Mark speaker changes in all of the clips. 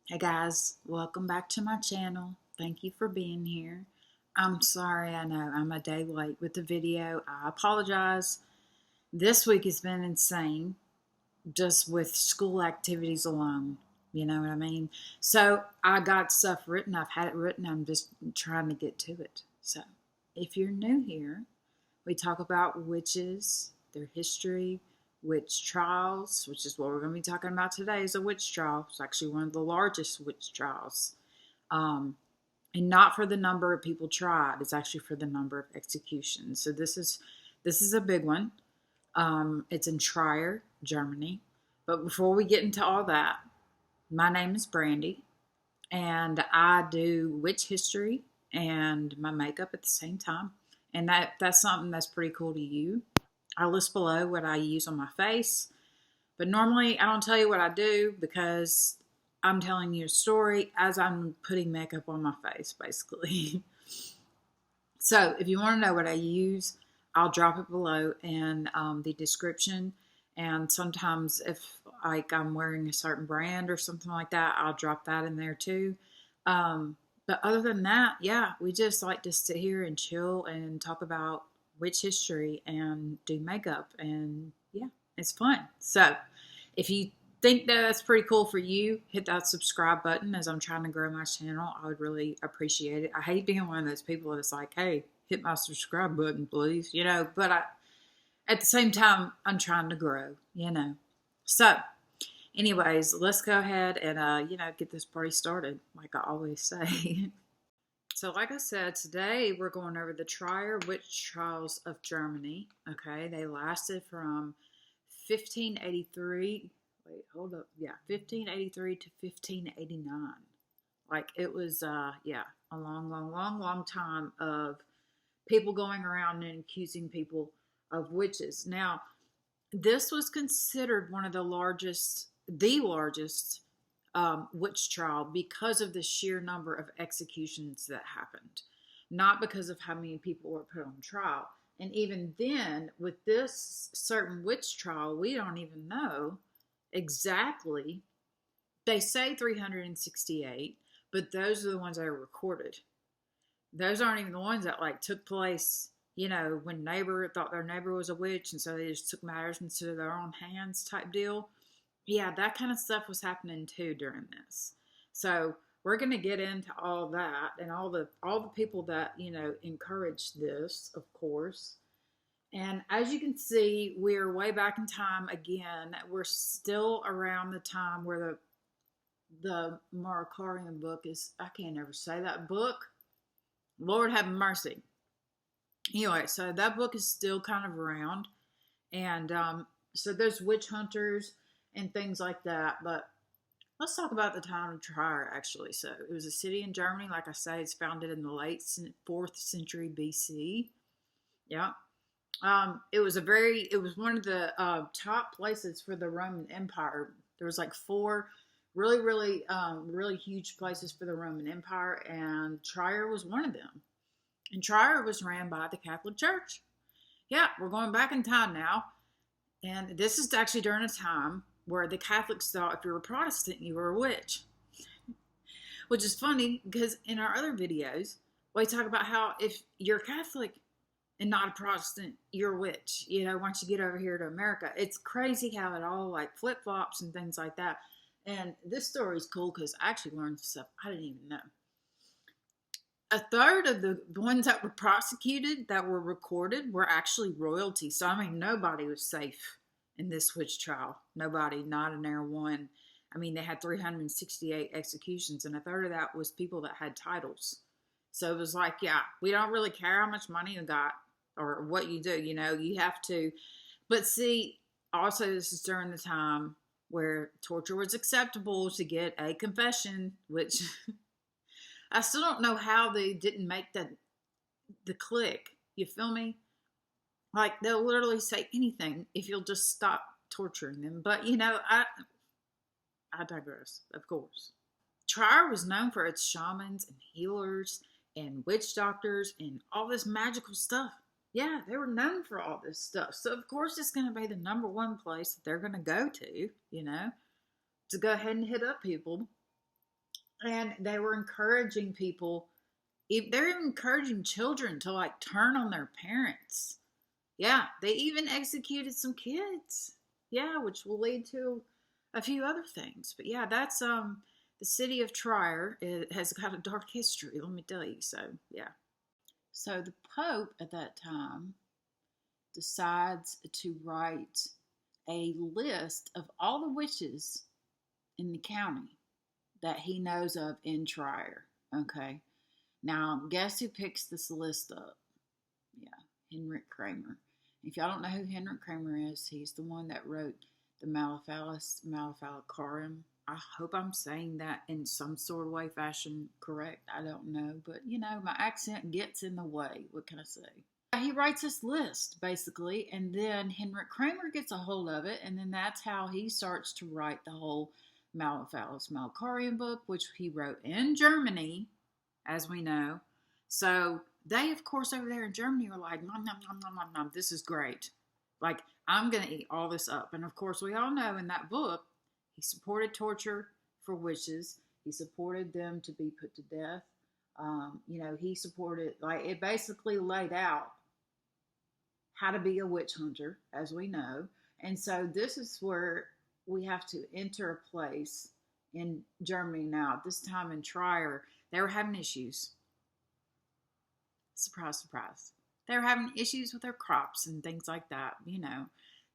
Speaker 1: Hey guys, welcome back to my channel. Thank you for being here. I'm sorry, I know I'm a day late with the video. I apologize. This week has been insane just with school activities alone. You know what I mean? So I got stuff written. I've had it written. I'm just trying to get to it. So if you're new here, we talk about witches, their history, witch trials, which is what we're going to be talking about today, is a witch trial. It's actually one of the largest witch trials. Um, and not for the number of people tried, it's actually for the number of executions. So this is a big one. It's in Trier, Germany. But before we get into all that, my name is Brandy, and I do witch history and my makeup at the same time. And that's something that's pretty cool to you. I list below what I use on my face, but normally I don't tell you what I do because I'm telling you a story as I'm putting makeup on my face, basically. So if you want to know what I use, I'll drop it below in the description. And sometimes if I'm wearing a certain brand or something like that, I'll drop that in there too. But other than that, yeah, we just like to sit here and chill and talk about witch history and do makeup. And yeah, it's fun. So if you think that that's pretty cool for you, hit that subscribe button as I'm trying to grow my channel. I would really appreciate it. I hate being one of those people that's like, hey, hit my subscribe button, please. But at the same time, I'm trying to grow. So anyways, let's go ahead and, get this party started, like I always say. So like I said, today we're going over the Trier witch trials of Germany. Okay, they lasted from 1583. Wait, hold up. Yeah, 1583 to 1589. Like it was, a long time of people going around and accusing people of witches. Now, this was considered one of the largest witch trial because of the sheer number of executions that happened, not because of how many people were put on trial. And even then, with this certain witch trial, we don't even know exactly. They say 368, but those are the ones that are recorded. Those aren't even the ones that took place, when neighbor thought their neighbor was a witch, and so they just took matters into their own hands type deal. Yeah, that kind of stuff was happening too during this. So we're going to get into all that and all the people that encouraged this, of course. And as you can see, we're way back in time again. We're still around the time where the Maracarian book is. I can't ever say that book. Lord have mercy. Anyway, so that book is still kind of around, and so there's witch hunters and things like that. But let's talk about the town of Trier, actually. So it was a city in Germany. Like I say, it's founded in the late 4th century BC. Yeah. It was one of the top places for the Roman Empire. There was like 4 really huge places for the Roman Empire, and Trier was one of them. And Trier was ran by the Catholic Church. Yeah, we're going back in time now. And this is actually during a time where the Catholics thought if you were a Protestant, you were a witch. Which is funny because in our other videos, we talk about how if you're Catholic and not a Protestant, you're a witch. Once you get over here to America, it's crazy how it all flip-flops and things like that. And this story is cool because I actually learned stuff I didn't even know. A third of the ones that were prosecuted that were recorded were actually royalty. So, I mean, nobody was safe in this witch trial. Nobody, not an air one. I mean, they had 368 executions, and a third of that was people that had titles. So it was like, yeah, we don't really care how much money you got or what you do. You have to. But see, also, this is during the time where torture was acceptable to get a confession, which I still don't know how they didn't make the click. You feel me? Like they'll literally say anything if you'll just stop torturing them. But I digress, of course. Trier was known for its shamans and healers and witch doctors and all this magical stuff. Yeah, they were known for all this stuff. So of course it's going to be the number one place that they're going to go to, to go ahead and hit up people. And they were encouraging people, they're encouraging children to like turn on their parents. Yeah, they even executed some kids. Yeah, which will lead to a few other things. But yeah, that's the city of Trier. It has got a dark history, let me tell you. So yeah. So the Pope at that time decides to write a list of all the witches in the county that he knows of in Trier. Okay. Now, guess who picks this list up? Yeah, Henrik Kramer. If y'all don't know who Henrik Kramer is, he's the one that wrote the Maleficarum. I hope I'm saying that in some sort of way, fashion correct. I don't know, but you know, my accent gets in the way. What can I say? He writes this list basically, and then Henrik Kramer gets a hold of it, and then that's how he starts to write the whole Maleficarium book, which he wrote in Germany, as we know. So they, of course, over there in Germany are like, nom, nom, nom, nom, nom, nom, this is great. Like, I'm going to eat all this up. And of course, we all know in that book, he supported torture for witches. He supported them to be put to death. You know, he supported, like, it basically laid out how to be a witch hunter, as we know. And so this is where we have to enter a place in Germany now. This time in Trier, they were having issues. Surprise, surprise. They were having issues with their crops and things like that. You know,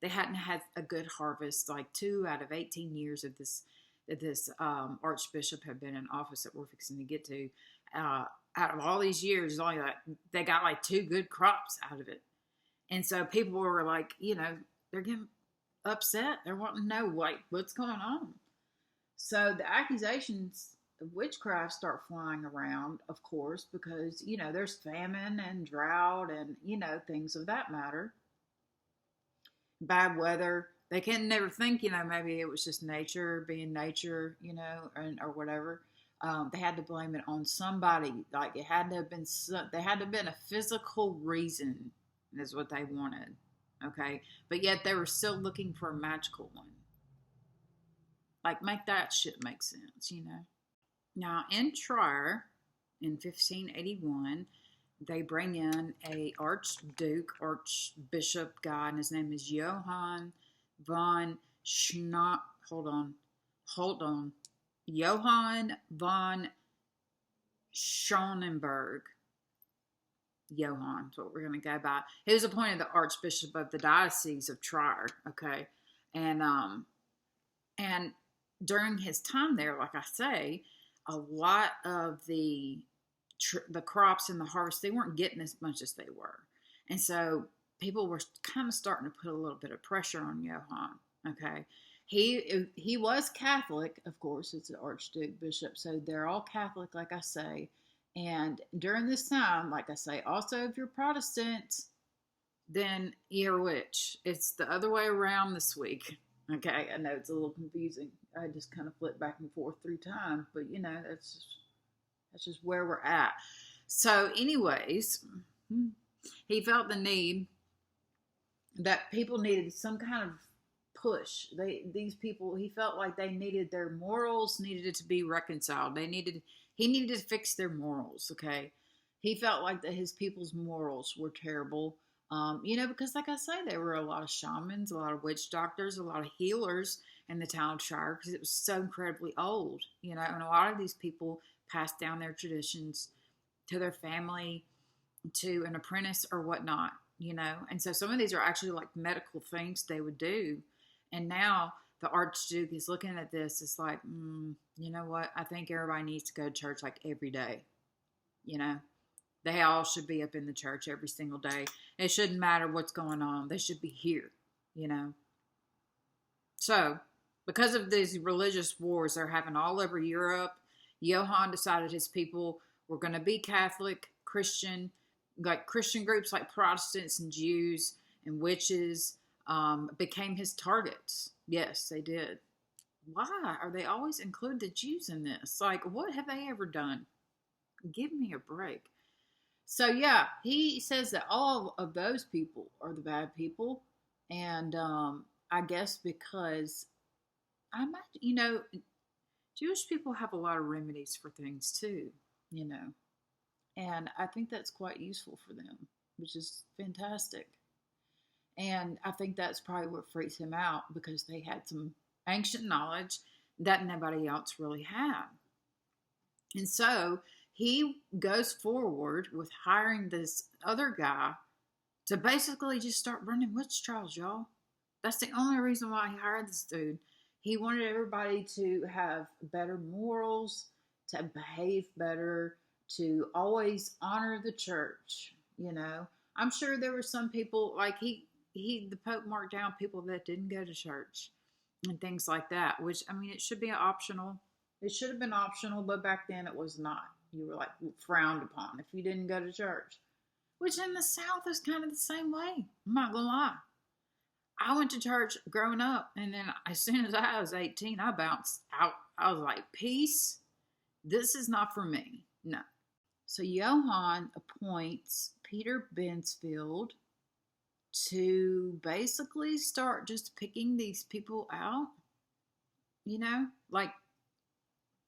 Speaker 1: they hadn't had a good harvest. Like 2 out of 18 years of this archbishop had been in office that we're fixing to get to. Out of all these years, only like they got like 2 good crops out of it. And so people were like, you know, they're getting upset. They're wanting to know like what's going on. So the accusations of witchcraft start flying around, of course, because, you know, there's famine and drought and, you know, things of that matter. Bad weather. They can never think, you know, maybe it was just nature being nature, you know, or whatever. They had to blame it on somebody. Like it had to have been, they had to have been a physical reason is what they wanted. Okay. But yet they were still looking for a magical one. Like make that shit make sense, you know? Now in Trier in 1581, they bring in a archbishop guy, and his name is Johann von Schnapp. Hold on. Johann von Schonenberg. Johann, that's what we're going to go by. He was appointed the archbishop of the diocese of Trier. Okay, and during his time there, like I say, a lot of the crops and the harvest, they weren't getting as much as they were. And so people were kind of starting to put a little bit of pressure on Johann. Okay. He was Catholic, of course, it's an archbishop. So they're all Catholic, like I say. And during this time, like I say, also if you're Protestant, then you're a witch. It's the other way around this week. Okay. I know it's a little confusing. I just kind of flipped back and forth 3 times, but you know, that's just where we're at. So anyways, he felt the need that people needed some kind of push. These people, he felt like they needed their morals needed to be reconciled. He needed to fix their morals. Okay. He felt like that his people's morals were terrible. You know, because like I say, there were a lot of shamans, a lot of witch doctors, a lot of healers in the town of Shire because it was so incredibly old, you know, and a lot of these people passed down their traditions to their family, to an apprentice or whatnot, you know, and so some of these are actually like medical things they would do. And now the Archduke is looking at this, it's like, you know what, I think everybody needs to go to church like every day, you know. They all should be up in the church every single day. It shouldn't matter what's going on. They should be here, you know. So, because of these religious wars they're having all over Europe, Johann decided his people were going to be Catholic, Christian, like Christian groups like Protestants and Jews and witches became his targets. Yes, they did. Why are they always include the Jews in this? Like, what have they ever done? Give me a break. So, yeah, he says that all of those people are the bad people. And I guess because, you know, Jewish people have a lot of remedies for things too, you know, and I think that's quite useful for them, which is fantastic. And I think that's probably what freaks him out, because they had some ancient knowledge that nobody else really had. And so he goes forward with hiring this other guy to basically just start running witch trials, y'all. That's the only reason why he hired this dude. He wanted everybody to have better morals, to behave better, to always honor the church, you know. I'm sure there were some people, like the Pope marked down people that didn't go to church and things like that, which, I mean, it should be optional. It should have been optional, but back then it was not. You were like frowned upon if you didn't go to church, which in the South is kind of the same way. I'm not gonna lie. I went to church growing up, and then as soon as I was 18, I bounced out. I was like, peace, this is not for me. No. So Johann appoints Peter Bensfield to basically start just picking these people out, you know, like,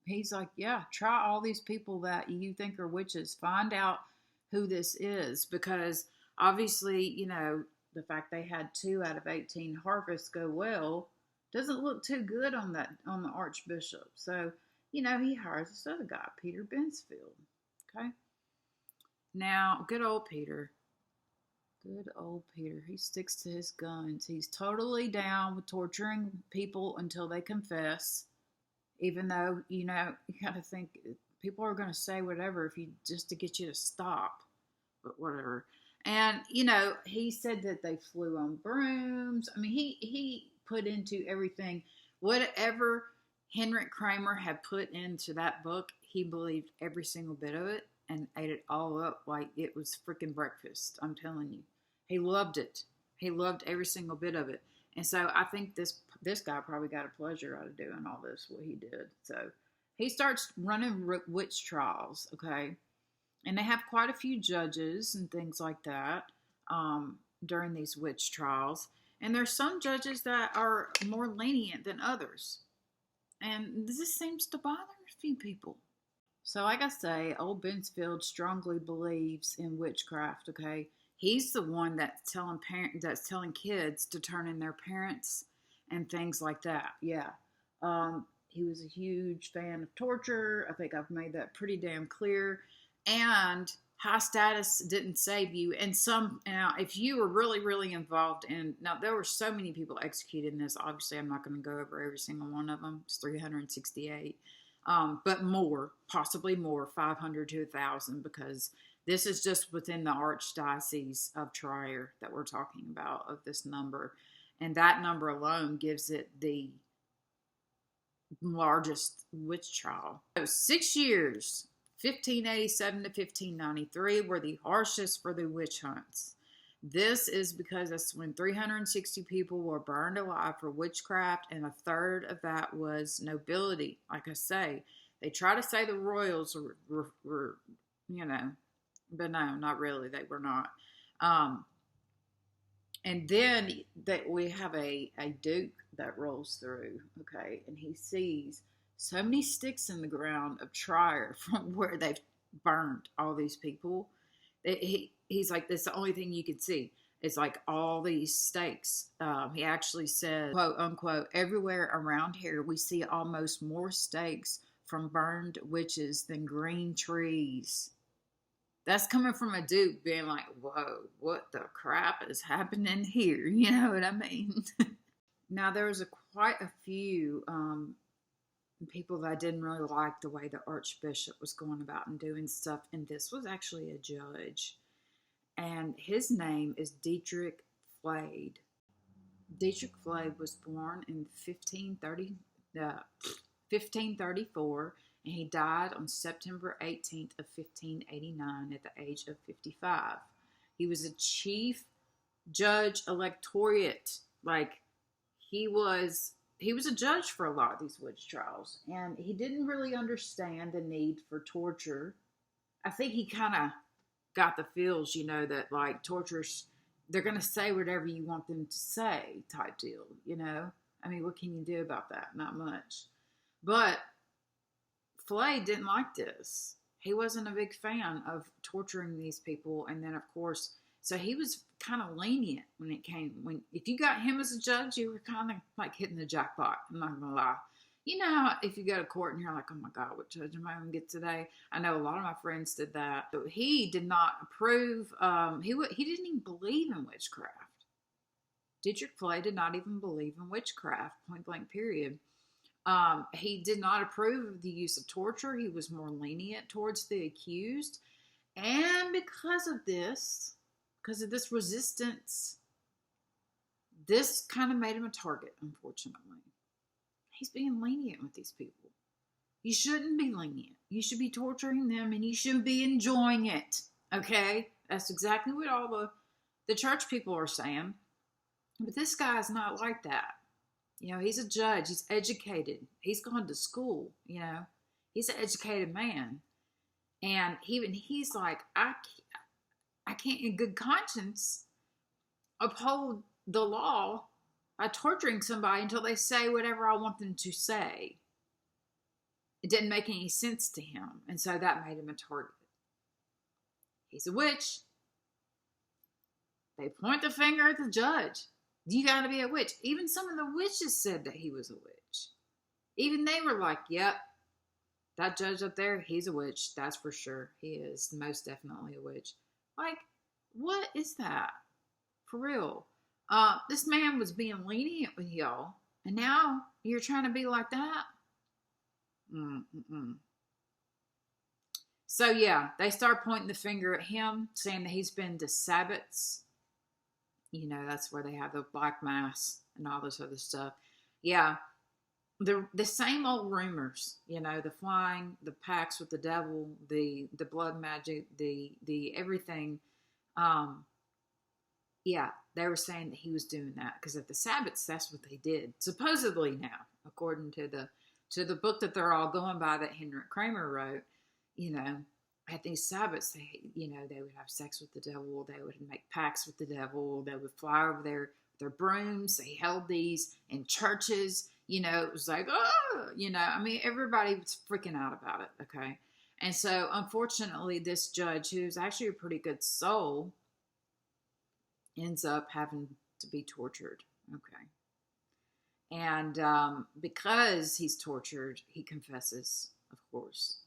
Speaker 1: he's like, yeah, try all these people that you think are witches. Find out who this is, because obviously, you know, the fact they had 2 out of 18 harvests go well doesn't look too good on the archbishop. So, you know, he hires this other guy, Peter Bensfield. Okay. Now, good old Peter. Good old Peter. He sticks to his guns. He's totally down with torturing people until they confess. Even though, you know, you got to think people are going to say whatever if you just to get you to stop, but whatever. And, you know, he said that they flew on brooms. I mean, he put into everything, whatever Henrik Kramer had put into that book, he believed every single bit of it and ate it all up like it was freaking breakfast. I'm telling you. He loved it. He loved every single bit of it. And so I think this guy probably got a pleasure out of doing all this, what he did. So he starts running witch trials, okay? And they have quite a few judges and things like that during these witch trials. And there's some judges that are more lenient than others. And this seems to bother a few people. So like I say, old Bensfield strongly believes in witchcraft, okay? He's the one that's telling kids to turn in their parents and things like that. Yeah. He was a huge fan of torture. I think I've made that pretty damn clear. And high status didn't save you. And now, if you were really, really involved in, now there were so many people executed in this. Obviously, I'm not going to go over every single one of them. It's 368. But more, possibly more, 500 to 1,000, because this is just within the archdiocese of Trier that we're talking about, of this number. And that number alone gives it the largest witch trial. So 6 years, 1587 to 1593, were the harshest for the witch hunts. This is because that's when 360 people were burned alive for witchcraft, and 1/3 of that was nobility. Like I say, they try to say the royals were you know, but no, not really. They were not. And then that we have a duke that rolls through, okay, and he sees so many sticks in the ground of Trier from where they've burned all these people. He's like, that's the only thing you can see. It's like all these stakes. He actually said, quote unquote, everywhere around here we see almost more stakes from burned witches than green trees. That's coming from a duke being like, whoa, what the crap is happening here? You know what I mean? Now, there was quite a few people that didn't really like the way the archbishop was going about and doing stuff. And this was actually a judge. And his name is Dietrich Flade. Dietrich Flade was born in 1534. And he died on September 18th of 1589 at the age of 55. He was a chief judge electorate. Like, he was a judge for a lot of these witch trials. And he didn't really understand the need for torture. I think he kind of got the feels, you know, that like torturers, they're going to say whatever you want them to say type deal, you know. I mean, what can you do about that? Not much. But Flay didn't like this. He wasn't a big fan of torturing these people. And then, of course, so he was kind of lenient when it came. If you got him as a judge, you were kind of like hitting the jackpot. I'm not going to lie. You know how if you go to court and you're like, oh my God, what judge am I going to get today? I know a lot of my friends did that. But he did not approve. He didn't even believe in witchcraft. Dietrich Flay did not even believe in witchcraft, point blank period. He did not approve of the use of torture. He was more lenient towards the accused. And because of this resistance, this kind of made him a target, unfortunately. He's being lenient with these people. You shouldn't be lenient. You should be torturing them, and you should be enjoying it. Okay? That's exactly what all the church people are saying. But this guy's not like that. You know, he's a judge. He's educated. He's gone to school, you know. He's an educated man. And he's like, I can't in good conscience uphold the law by torturing somebody until they say whatever I want them to say. It didn't make any sense to him. And so that made him a target. He's a witch. They point the finger at the judge. You got to be a witch. Even some of the witches said that he was a witch. Even they were like, yep, that judge up there, he's a witch. That's for sure. He is most definitely a witch. Like, what is that? For real. This man was being lenient with y'all. And now you're trying to be like that? So, yeah, they start pointing the finger at him, saying that he's been to Sabbats. You know, that's where they have the black mass and all this other stuff. Yeah, the same old rumors, you know, the flying, the pacts with the devil, the blood magic, the everything. Yeah, they were saying that he was doing that because at the Sabbats, that's what they did. Supposedly now, according to the book that they're all going by that Henrik Kramer wrote, you know, at these Sabbats, they would have sex with the devil. They would make pacts with the devil. They would fly over their brooms. They held these in churches. You know, it was like, oh, you know, I mean, everybody was freaking out about it. Okay. And so, unfortunately, this judge, who's actually a pretty good soul, ends up having to be tortured. Okay. And because he's tortured, he confesses, of course.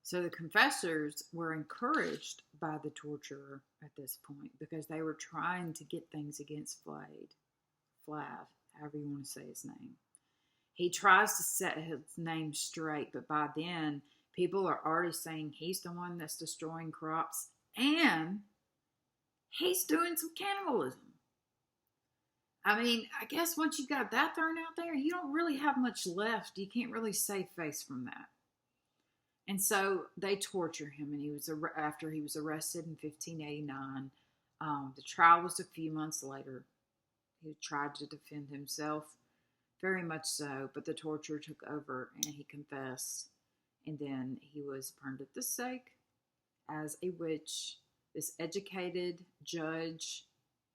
Speaker 1: So the confessors were encouraged by the torturer at this point because they were trying to get things against Flav, however you want to say his name. He tries to set his name straight, but by then, people are already saying he's the one that's destroying crops and he's doing some cannibalism. I mean, I guess once you got that thrown out there, you don't really have much left. You can't really save face from that. And so they torture him, and after he was arrested in 1589. The trial was a few months later. He tried to defend himself, very much so, but the torture took over, and he confessed. And then he was burned at the stake as a witch. This educated judge.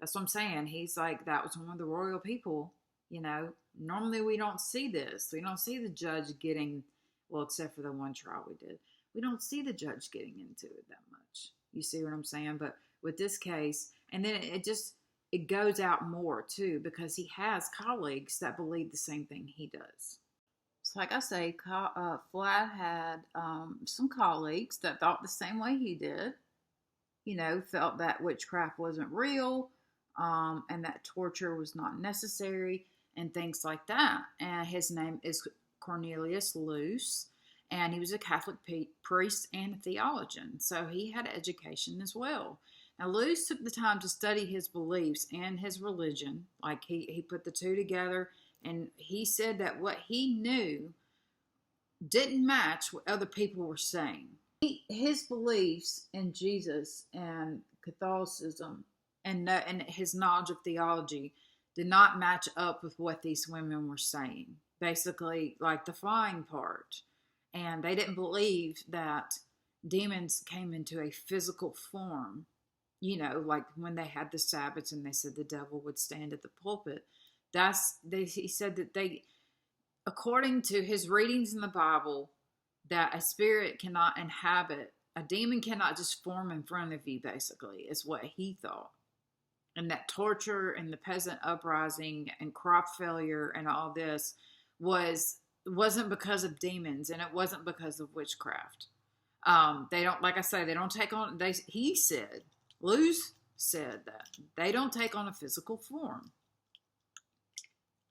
Speaker 1: That's what I'm saying. He's like, that was one of the royal people. You know, normally we don't see this. We don't see the judge getting, well, except for the one trial we did. We don't see the judge getting into it that much. You see what I'm saying? But with this case, and then it goes out more too, because he has colleagues that believe the same thing he does. So like I say, Flav had some colleagues that thought the same way he did. You know, felt that witchcraft wasn't real, and that torture was not necessary, and things like that. And his name is Cornelius Loos, and he was a Catholic priest and a theologian, so he had education as well. Now, Loos took the time to study his beliefs and his religion. Like, he put the two together, and he said that what he knew didn't match what other people were saying. His beliefs in Jesus and Catholicism and his knowledge of theology did not match up with what these women were saying. Basically, like the flying part. And they didn't believe that demons came into a physical form. You know, like when they had the Sabbats and they said the devil would stand at the pulpit. He said that according to his readings in the Bible, that a spirit cannot inhabit, a demon cannot just form in front of you, basically, is what he thought. And that torture and the peasant uprising and crop failure and all this wasn't because of demons, and it wasn't because of witchcraft. They don't, like I say, they don't take on, he said, Luz said that they don't take on a physical form.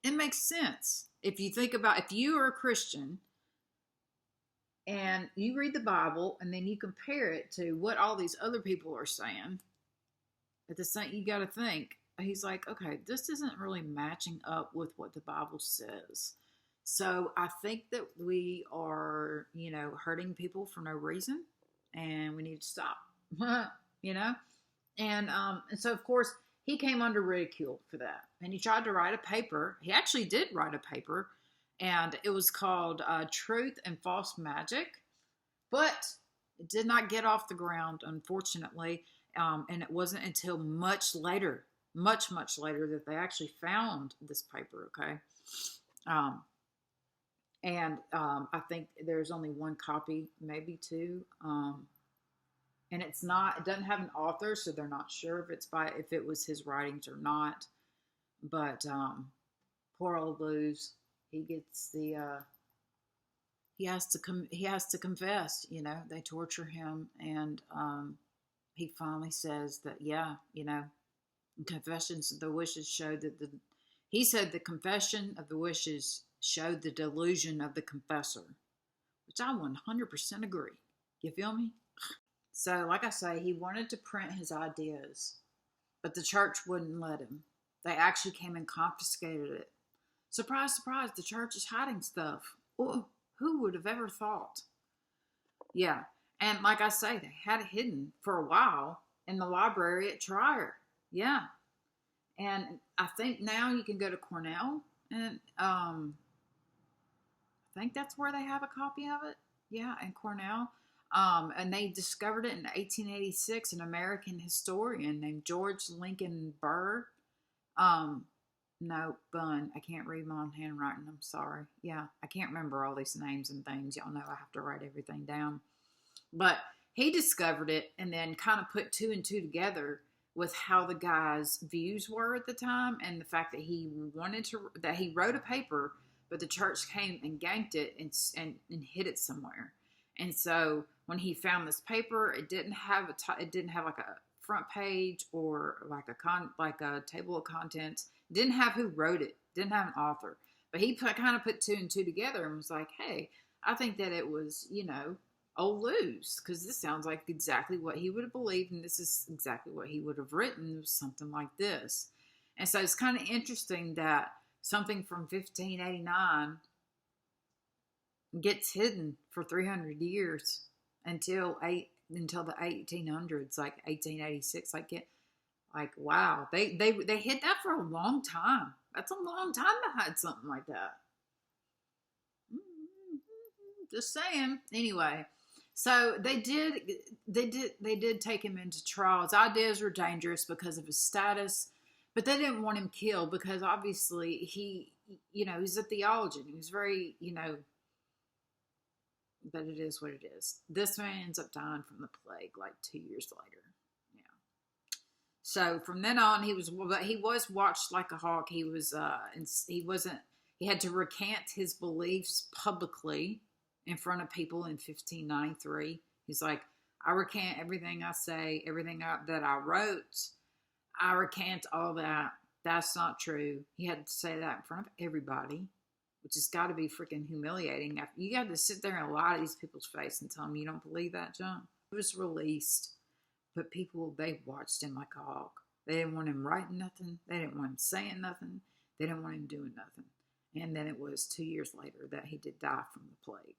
Speaker 1: It makes sense. If you think about, if you are a Christian and you read the Bible and then you compare it to what all these other people are saying, at the same, you got to think, he's like, okay, this isn't really matching up with what the Bible says. So I think that we are, hurting people for no reason, and we need to stop, And so, of course, he came under ridicule for that. And he tried to write a paper. He actually did write a paper, and it was called Truth and False Magic. But it did not get off the ground, unfortunately. And it wasn't until much later, much later, that they actually found this paper, okay? I think there's only one copy, maybe two. And it doesn't have an author, so they're not sure if it was his writings or not. But poor old Luz, he gets he has to confess, they torture him, and he finally says that, confessions of the wishes showed that he said the confession of the wishes showed the delusion of the confessor, which I 100% agree. You feel me? So, like I say, he wanted to print his ideas, but the church wouldn't let him. They actually came and confiscated it. Surprise, surprise, the church is hiding stuff. Oh, who would have ever thought? Yeah. And like I say, they had it hidden for a while in the library at TRIER. Yeah. And I think now you can go to Cornell, and I think that's where they have a copy of it. Yeah, in Cornell. And they discovered it in 1886, an American historian named George Lincoln Burr. No, Bunn. I can't read my own handwriting. I'm sorry. Yeah, I can't remember all these names and things. Y'all know I have to write everything down. But he discovered it and then kind of put two and two together with how the guy's views were at the time, and the fact that he wrote a paper, but the church came and ganked it and hid it somewhere. And so when he found this paper, it didn't have like a front page or like a table of contents. It didn't have who wrote it. Didn't have an author. But he kind of put two and two together and was like, hey, I think that it was, old Luz, because this sounds like exactly what he would have believed, and this is exactly what he would have written, something like this. And so it's kind of interesting that something from 1589 gets hidden for 300 years until the 1800s, like 1886. Wow, they hid that for a long time. That's a long time to hide something like that. Just saying. Anyway, so they did take him into trial. His ideas were dangerous because of his status, but they didn't want him killed because obviously he's a theologian. He was very, but it is what it is. This man ends up dying from the plague like 2 years later. Yeah. So from then on, he was watched like a hawk. He had to recant his beliefs publicly in front of people in 1593. He's like, I recant everything I say, everything that I wrote. I recant all that. That's not true. He had to say that in front of everybody, which has got to be freaking humiliating. You got to sit there and lie to these people's face and tell them you don't believe that junk. It was released, but people, they watched him like a hawk. They didn't want him writing nothing. They didn't want him saying nothing. They didn't want him doing nothing. And then it was 2 years later that he did die from the plague.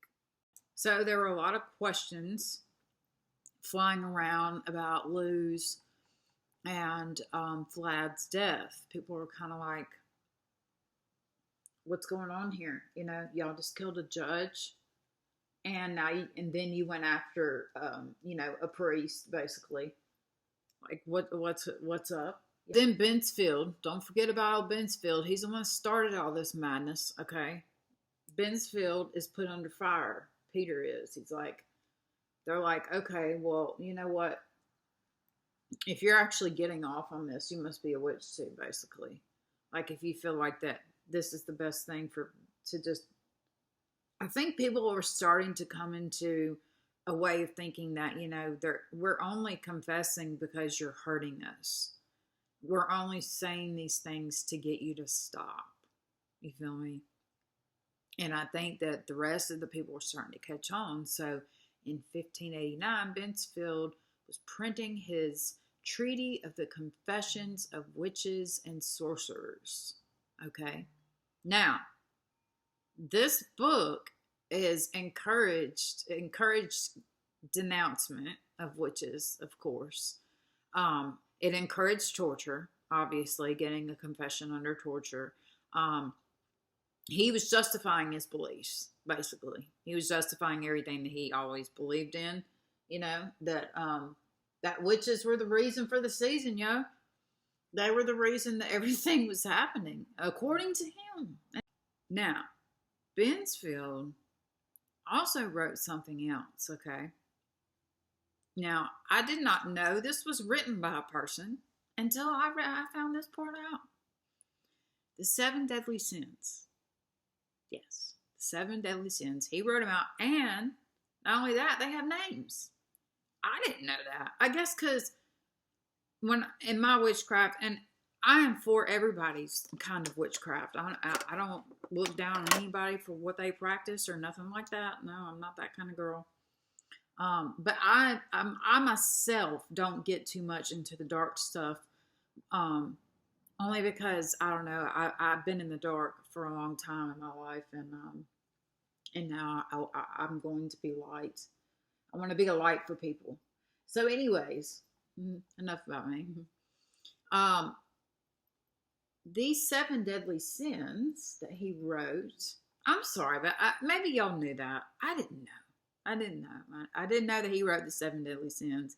Speaker 1: So there were a lot of questions flying around about Luz and Vlad's death. People were kind of like, what's going on here? Y'all just killed a judge, and then you went after, a priest, basically. Like, what's up? Then Bensfield, don't forget about old Bensfield. He's the one that started all this madness, okay? Bensfield is put under fire. Peter is. He's like, they're like, okay, well, you know what? If you're actually getting off on this, you must be a witch too, basically. Like, if you feel like that this is the best thing to just, I think people are starting to come into a way of thinking that, you know, we're only confessing because you're hurting us. We're only saying these things to get you to stop. You feel me? And I think that the rest of the people are starting to catch on. So in 1589, Bensfield was printing his Treaty of the Confessions of Witches and Sorcerers. Okay. Now, this book is encouraged denouncement of witches, of course. It encouraged torture, obviously, getting a confession under torture. He was justifying his beliefs, basically. He was justifying everything that he always believed in, you know, that witches were the reason for the season, yo. They were the reason that everything was happening, according to him. Now, Bensfield also wrote something else, okay? Now, I did not know this was written by a person until I found this part out. The 7 deadly sins. Yes, the 7 deadly sins. He wrote them out, and not only that, they have names. I didn't know that. I guess because when in my witchcraft, and I am for everybody's kind of witchcraft. I don't look down on anybody for what they practice or nothing like that. No, I'm not that kind of girl. But I myself don't get too much into the dark stuff. Only because I don't know. I've been in the dark for a long time in my life, and now I'm going to be light. I want to be a light for people. So, anyways, enough about me. These 7 deadly sins that he wrote. I'm sorry, but maybe y'all knew that. I didn't know. I didn't know that he wrote the 7 deadly sins.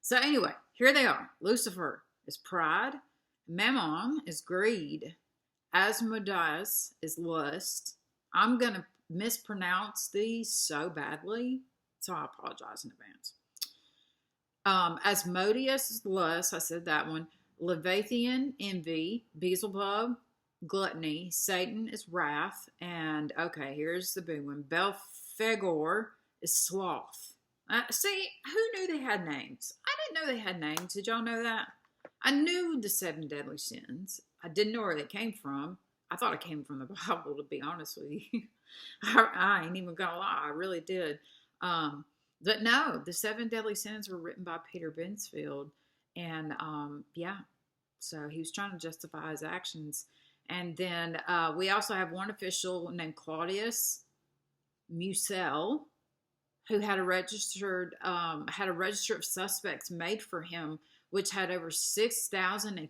Speaker 1: So anyway, here they are. Lucifer is pride. Mammon is greed. Asmodeus is lust. I'm going to mispronounce these so badly, so I apologize in advance. Asmodeus is lust. I said that one. Leviathan, envy. Beelzebub, gluttony. Satan is wrath. And, okay, here's the big one. Belphegor is sloth. See, who knew they had names? I didn't know they had names. Did y'all know that? I knew the 7 deadly sins. I didn't know where they came from. I thought it came from the Bible, to be honest with you. I ain't even gonna lie. I really did. But no, the 7 deadly sins were written by Peter Bensfield. And yeah, so he was trying to justify his actions. And then we also have one official named Claudius Musel, who had a register of suspects made for him, which had over 6,000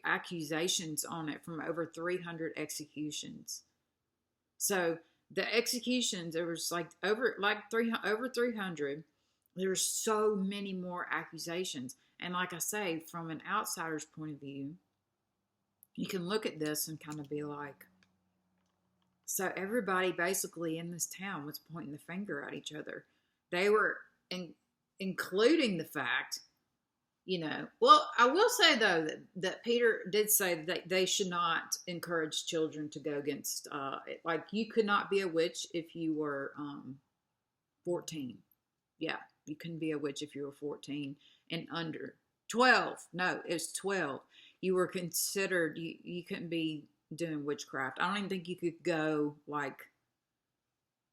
Speaker 1: accusations on it from over 300 executions. So the executions, there was over 300. There were so many more accusations. And like I say, from an outsider's point of view, you can look at this and kind of be like, so everybody basically in this town was pointing the finger at each other. They were including the fact, you know, well, I will say though that Peter did say that they should not encourage children to go against, like you could not be a witch if you were 14. Yeah, you couldn't be a witch if you were 14 and under. 12. No, it was 12. You were considered, you couldn't be doing witchcraft. I don't even think you could go like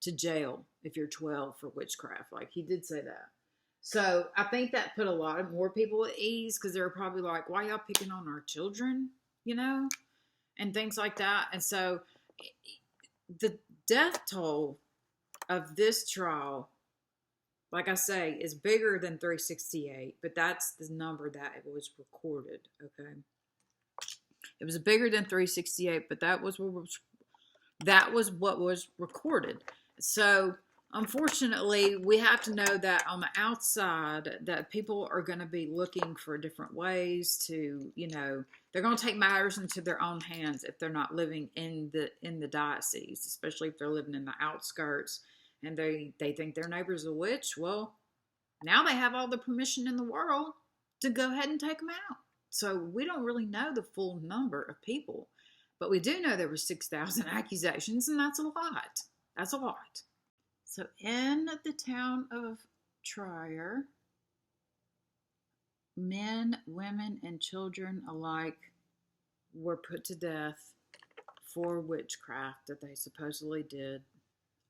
Speaker 1: to jail if you're 12 for witchcraft. Like he did say that. So I think that put a lot of more people at ease because they were probably like, why y'all picking on our children, you know, and things like that. And so the death toll of this trial, like I say, is bigger than 368, but that's the number that it was recorded, okay? It was bigger than 368, but that was what was recorded. So unfortunately, we have to know that on the outside that people are going to be looking for different ways to, you know, they're going to take matters into their own hands if they're not living in the diocese, especially if they're living in the outskirts and they think their neighbor's a witch. Well, now they have all the permission in the world to go ahead and take them out. So we don't really know the full number of people, but we do know there were 6,000 accusations, and that's a lot. That's a lot. So in the town of TRIER, men, women, and children alike were put to death for witchcraft that they supposedly did,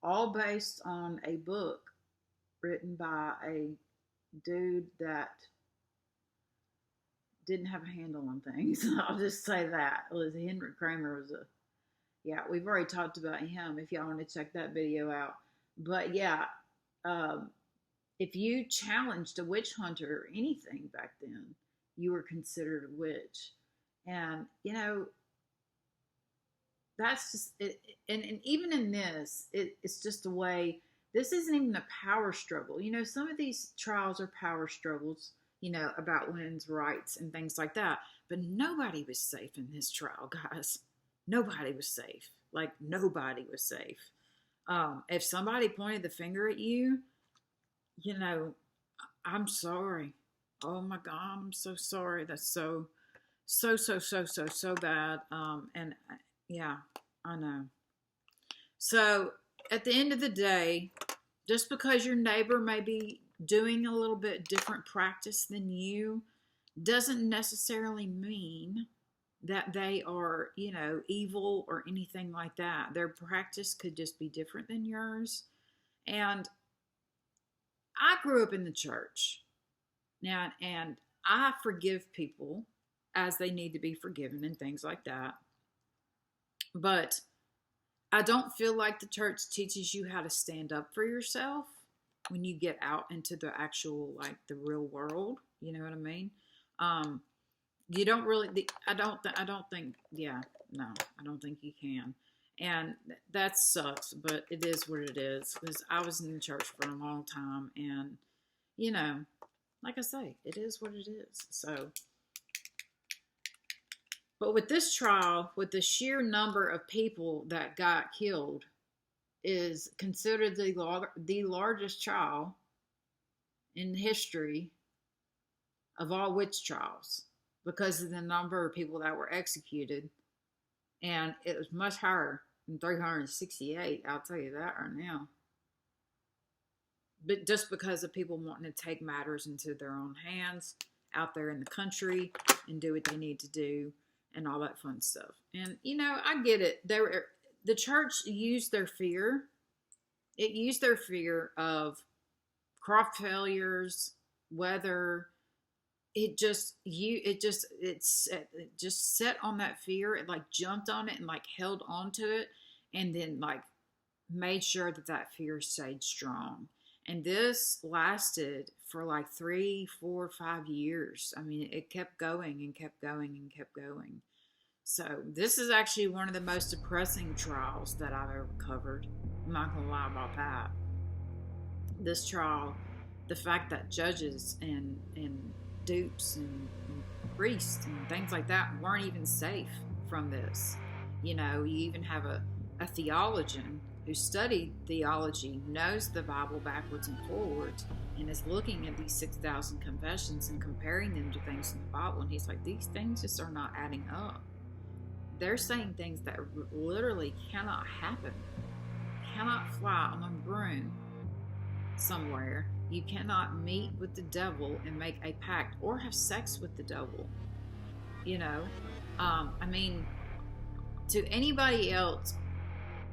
Speaker 1: all based on a book written by a dude that didn't have a handle on things. I'll just say that. Henry Kramer was yeah, we've already talked about him if y'all want to check that video out. But yeah, if you challenged a witch hunter or anything back then, you were considered a witch. And, you know, that's just it. And even in this, it's just a way. This isn't even a power struggle. You know, some of these trials are power struggles, you know, about women's rights and things like that. But nobody was safe in this trial, guys. Nobody was safe. Like, nobody was safe. If somebody pointed the finger at you, you know, I'm sorry. Oh my God, I'm so sorry. That's so bad. And yeah, I know. So at the end of the day, just because your neighbor may be doing a little bit different practice than you doesn't necessarily mean that they are, you know, evil or anything like that. Their practice could just be different than yours. And I grew up in the church now, and I forgive people as they need to be forgiven and things like that. But I don't feel like the church teaches you how to stand up for yourself when you get out into the actual, like, the real world. You know what I mean? You don't really, I don't think you can. And that sucks, but it is what it is. Because I was in the church for a long time, and, you know, like I say, it is what it is. So, but with this trial, with the sheer number of people that got killed, is considered the largest trial in history of all witch trials, because of the number of people that were executed. And it was much higher than 368, I'll tell you that right now. But just because of people wanting to take matters into their own hands out there in the country and do what they need to do and all that fun stuff. And, you know, I get it. The church used their fear. It used their fear of crop failures, weather. It just set on that fear. It like jumped on it and like held on to it, and then like made sure that fear stayed strong. And this lasted for like 3, 4, 5 years. I mean, it kept going and kept going and kept going. So this is actually one of the most depressing trials that I've ever covered. I'm not gonna lie about that. This trial, the fact that judges and dupes and priests and things like that weren't even safe from this. You know, you even have a theologian who studied theology, knows the Bible backwards and forwards, and is looking at these 6,000 confessions and comparing them to things in the Bible, and he's like, these things just are not adding up. They're saying things that literally cannot happen. Cannot fly on a broom somewhere. You cannot meet with the devil and make a pact or have sex with the devil. You know, I mean, to anybody else,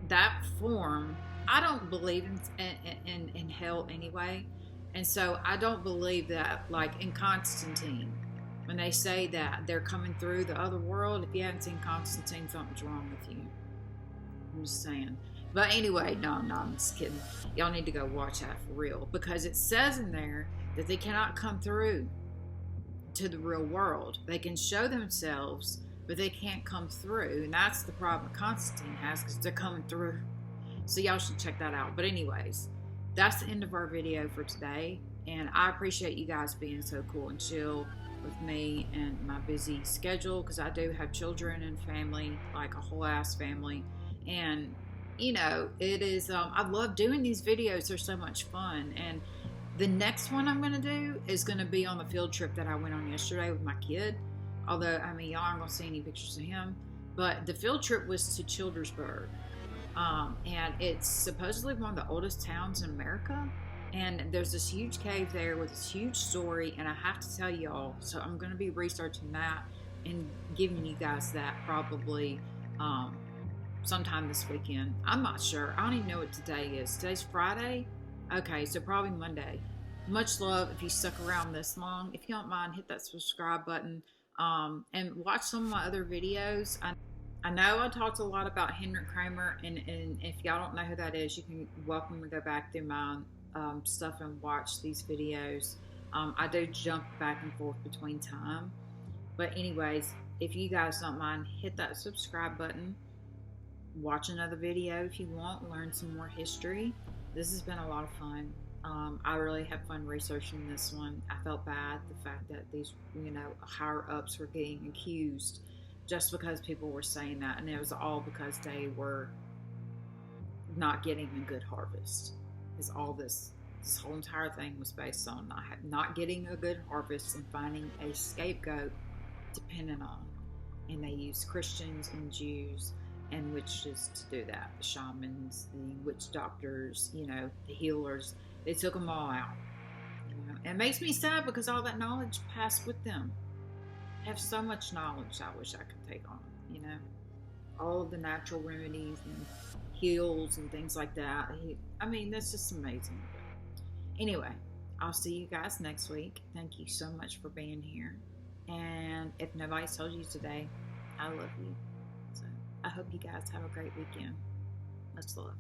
Speaker 1: that form, I don't believe in hell anyway. And so I don't believe that, like in Constantine, when they say that they're coming through the other world, if you haven't seen Constantine, something's wrong with you. I'm just saying. But anyway, no, I'm just kidding. Y'all need to go watch that for real, because it says in there that they cannot come through to the real world. They can show themselves, but they can't come through. And that's the problem Constantine has, because they're coming through. So y'all should check that out. But anyways, that's the end of our video for today. And I appreciate you guys being so cool and chill with me and my busy schedule, because I do have children and family, like a whole ass family. And you know, it is, I love doing these videos. They're so much fun. And the next one I'm going to do is going to be on the field trip that I went on yesterday with my kid. Although, I mean, y'all aren't going to see any pictures of him. But the field trip was to Childersburg. And it's supposedly one of the oldest towns in America. And there's this huge cave there with this huge story. And I have to tell y'all, so I'm going to be researching that and giving you guys that probably sometime this weekend. I'm not sure. I don't even know what today is. Today's Friday? Okay, so probably Monday. Much love if you stuck around this long. If you don't mind, hit that subscribe button and watch some of my other videos. I know I talked a lot about Hendrik Kramer, and if y'all don't know who that is, you can welcome to go back through my stuff and watch these videos. I do jump back and forth between time. But anyways, if you guys don't mind, hit that subscribe button. Watch another video if you want. Learn some more history. This has been a lot of fun. I really had fun researching this one. I felt bad the fact that these, you know, higher ups were getting accused just because people were saying that, and it was all because they were not getting a good harvest. Is all this whole entire thing was based on not getting a good harvest and finding a scapegoat dependent on. And they used Christians and Jews and witches to do that. The shamans, the witch doctors, you know, the healers. They took them all out. You know? And it makes me sad because all that knowledge passed with them. I have so much knowledge I wish I could take on, you know. All of the natural remedies and heals and things like that. I mean, that's just amazing. Anyway, I'll see you guys next week. Thank you so much for being here. And if nobody's told you today, I love you. So I hope you guys have a great weekend. Much love.